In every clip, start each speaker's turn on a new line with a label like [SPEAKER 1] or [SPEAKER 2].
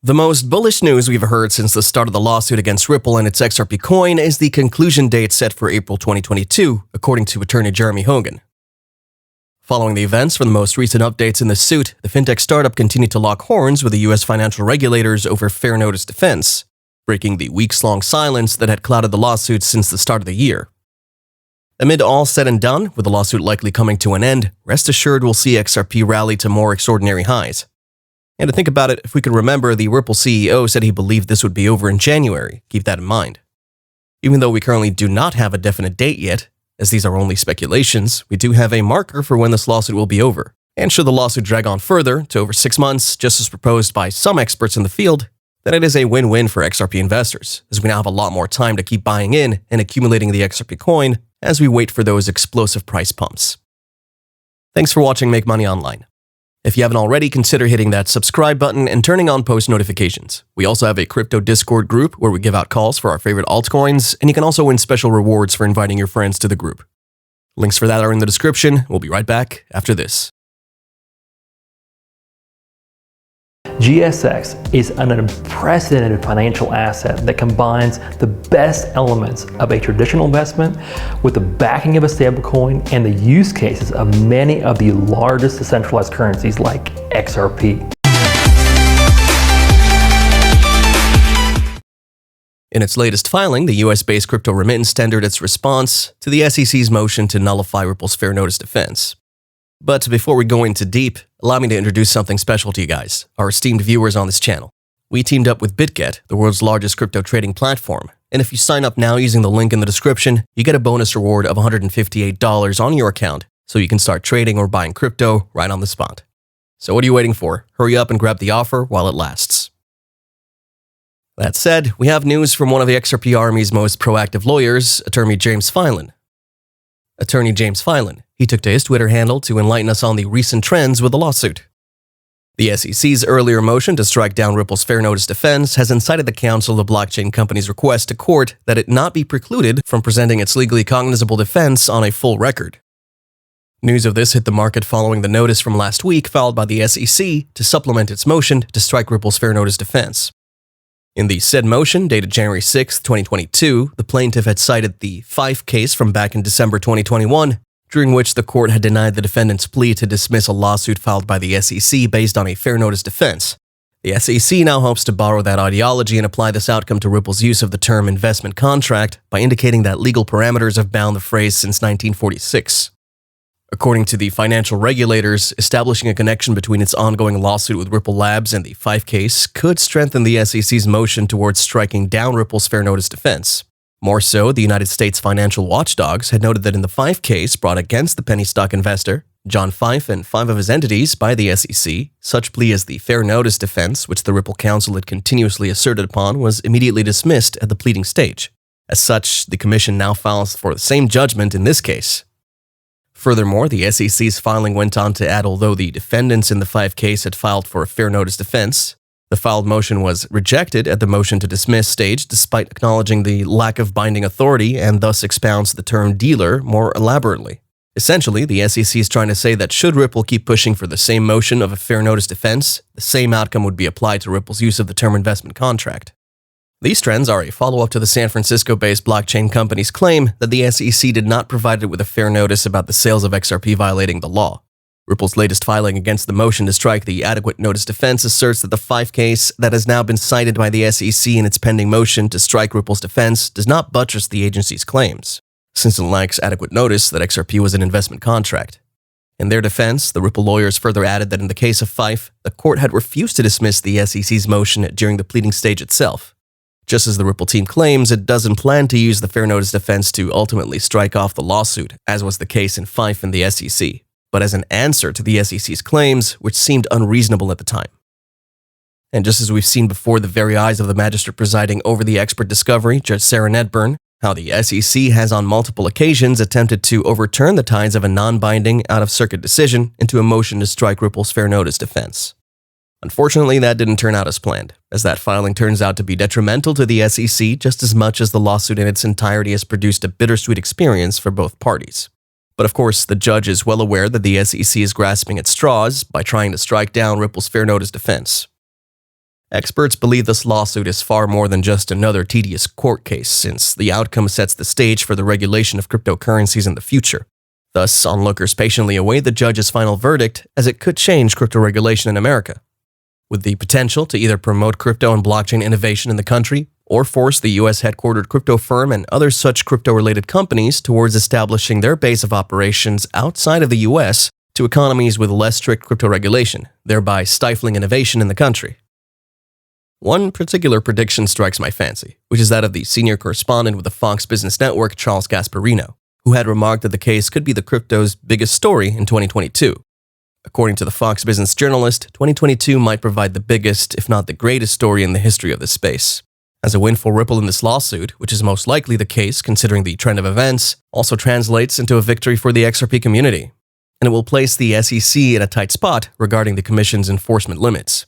[SPEAKER 1] The most bullish news we've heard since the start of the lawsuit against Ripple and its XRP coin is the conclusion date set for April 2022, according to attorney Jeremy Hogan. Following the events from the most recent updates in the suit, the fintech startup continued to lock horns with the U.S. financial regulators over fair notice defense, breaking the weeks-long silence that had clouded the lawsuit since the start of the year. Amid all said and done, with the lawsuit likely coming to an end, rest assured we'll see XRP rally to more extraordinary highs. And to think about it, if we could remember, the Ripple CEO said he believed this would be over in January. Keep that in mind. Even though we currently do not have a definite date yet, as these are only speculations, we do have a marker for when this lawsuit will be over. And should the lawsuit drag on further, to over 6 months, just as proposed by some experts in the field, then it is a win-win for XRP investors, as we now have a lot more time to keep buying in and accumulating the XRP coin as we wait for those explosive price pumps. Thanks for watching Make Money Online. If you haven't already, consider hitting that subscribe button and turning on post notifications. We also have a crypto Discord group where we give out calls for our favorite altcoins, and you can also win special rewards for inviting your friends to the group. Links for that are in the description. We'll be right back after this.
[SPEAKER 2] GSX is an unprecedented financial asset that combines the best elements of a traditional investment with the backing of a stablecoin and the use cases of many of the largest decentralized currencies like XRP.
[SPEAKER 1] In its latest filing, the US-based crypto remittance tendered its response to the SEC's motion to nullify Ripple's fair notice defense. But before we go into deep, allow me to introduce something special to you guys, our esteemed viewers on this channel. We teamed up with Bitget, the world's largest crypto trading platform, and if you sign up now using the link in the description, you get a bonus reward of $158 on your account, so you can start trading or buying crypto right on the spot. So what are you waiting for? Hurry up and grab the offer while it lasts. That said, we have news from one of the XRP Army's most proactive lawyers, Attorney James Filan. He took to his Twitter handle to enlighten us on the recent trends with the lawsuit. The SEC's earlier motion to strike down Ripple's fair notice defense has incited the Council of Blockchain Companies' request to court that it not be precluded from presenting its legally cognizable defense on a full record. News of this hit the market following the notice from last week filed by the SEC to supplement its motion to strike Ripple's fair notice defense. In the said motion, dated January 6, 2022, the plaintiff had cited the Fife case from back in December 2021, during which the court had denied the defendant's plea to dismiss a lawsuit filed by the SEC based on a fair notice defense. The SEC now hopes to borrow that ideology and apply this outcome to Ripple's use of the term investment contract by indicating that legal parameters have bound the phrase since 1946. According to the financial regulators, establishing a connection between its ongoing lawsuit with Ripple Labs and the Fife case could strengthen the SEC's motion towards striking down Ripple's fair notice defense. More so, the United States financial watchdogs had noted that in the Fife case brought against the penny stock investor, John Fife and 5 of his entities by the SEC, such plea as the fair notice defense, which the Ripple Council had continuously asserted upon, was immediately dismissed at the pleading stage. As such, the Commission now files for the same judgment in this case. Furthermore, the SEC's filing went on to add although the defendants in the Fife case had filed for a fair notice defense, the filed motion was rejected at the motion to dismiss stage despite acknowledging the lack of binding authority and thus expounds the term dealer more elaborately. Essentially, the SEC is trying to say that should Ripple keep pushing for the same motion of a fair notice defense, the same outcome would be applied to Ripple's use of the term investment contract. These trends are a follow-up to the San Francisco-based blockchain company's claim that the SEC did not provide it with a fair notice about the sales of XRP violating the law. Ripple's latest filing against the motion to strike the adequate notice defense asserts that the Fife case that has now been cited by the SEC in its pending motion to strike Ripple's defense does not buttress the agency's claims, since it lacks adequate notice that XRP was an investment contract. In their defense, the Ripple lawyers further added that in the case of Fife, the court had refused to dismiss the SEC's motion during the pleading stage itself. Just as the Ripple team claims, it doesn't plan to use the fair notice defense to ultimately strike off the lawsuit, as was the case in Fife and the SEC, but as an answer to the SEC's claims, which seemed unreasonable at the time. And just as we've seen before the very eyes of the magistrate presiding over the expert discovery, Judge Sarah Nedburn, how the SEC has on multiple occasions attempted to overturn the tides of a non-binding, out-of-circuit decision into a motion to strike Ripple's fair notice defense. Unfortunately, that didn't turn out as planned, as that filing turns out to be detrimental to the SEC just as much as the lawsuit in its entirety has produced a bittersweet experience for both parties. But of course, the judge is well aware that the SEC is grasping at straws by trying to strike down Ripple's fair notice defense. Experts believe this lawsuit is far more than just another tedious court case, since the outcome sets the stage for the regulation of cryptocurrencies in the future. Thus, onlookers patiently await the judge's final verdict, as it could change crypto regulation in America, with the potential to either promote crypto and blockchain innovation in the country or force the US-headquartered crypto firm and other such crypto-related companies towards establishing their base of operations outside of the US to economies with less strict crypto regulation, thereby stifling innovation in the country. One particular prediction strikes my fancy, which is that of the senior correspondent with the Fox Business Network, Charles Gasparino, who had remarked that the case could be the crypto's biggest story in 2022. According to the Fox Business journalist, 2022 might provide the biggest, if not the greatest story in the history of this space. As a win for Ripple in this lawsuit, which is most likely the case considering the trend of events, also translates into a victory for the XRP community, and it will place the SEC in a tight spot regarding the Commission's enforcement limits,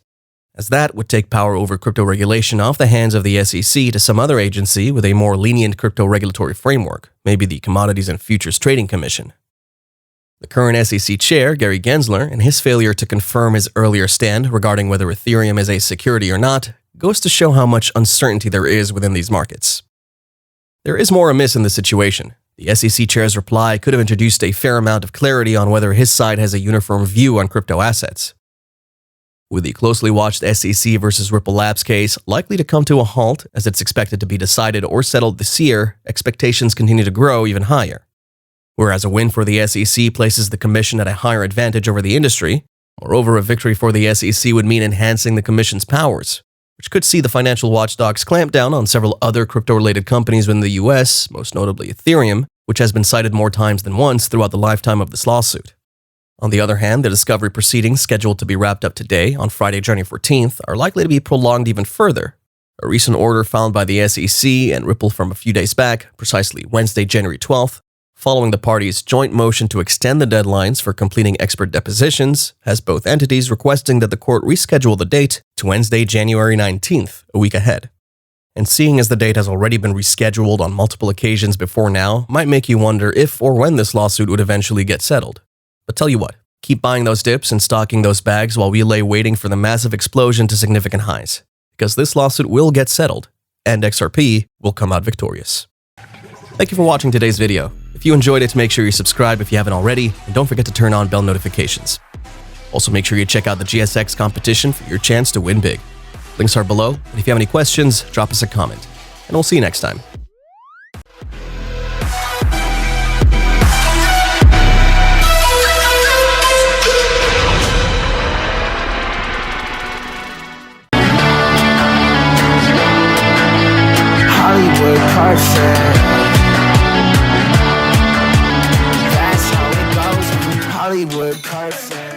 [SPEAKER 1] as that would take power over crypto regulation off the hands of the SEC to some other agency with a more lenient crypto regulatory framework, maybe the Commodities and Futures Trading Commission. The current SEC chair, Gary Gensler, and his failure to confirm his earlier stand regarding whether Ethereum is a security or not, goes to show how much uncertainty there is within these markets. There is more amiss in this situation. The SEC chair's reply could have introduced a fair amount of clarity on whether his side has a uniform view on crypto assets. With the closely watched SEC versus Ripple Labs case likely to come to a halt as it's expected to be decided or settled this year, expectations continue to grow even higher. Whereas a win for the SEC places the Commission at a higher advantage over the industry, moreover, a victory for the SEC would mean enhancing the Commission's powers, which could see the financial watchdogs clamp down on several other crypto-related companies within the US, most notably Ethereum, which has been cited more times than once throughout the lifetime of this lawsuit. On the other hand, the discovery proceedings scheduled to be wrapped up today, on Friday, January 14th, are likely to be prolonged even further. A recent order found by the SEC and Ripple from a few days back, precisely Wednesday, January 12th, following the parties' joint motion to extend the deadlines for completing expert depositions, has both entities requesting that the court reschedule the date to Wednesday, January 19th, a week ahead. And seeing as the date has already been rescheduled on multiple occasions before now, might make you wonder if or when this lawsuit would eventually get settled. But tell you what, keep buying those dips and stocking those bags while we lay waiting for the massive explosion to significant highs, because this lawsuit will get settled, and XRP will come out victorious. Thank you for watching today's video. If you enjoyed it, make sure you subscribe if you haven't already, and don't forget to turn on bell notifications. Also, make sure you check out the GSX competition for your chance to win big. Links are below, and if you have any questions, drop us a comment, and we'll see you next time.
[SPEAKER 3] That's how it goes. Hollywood Carson.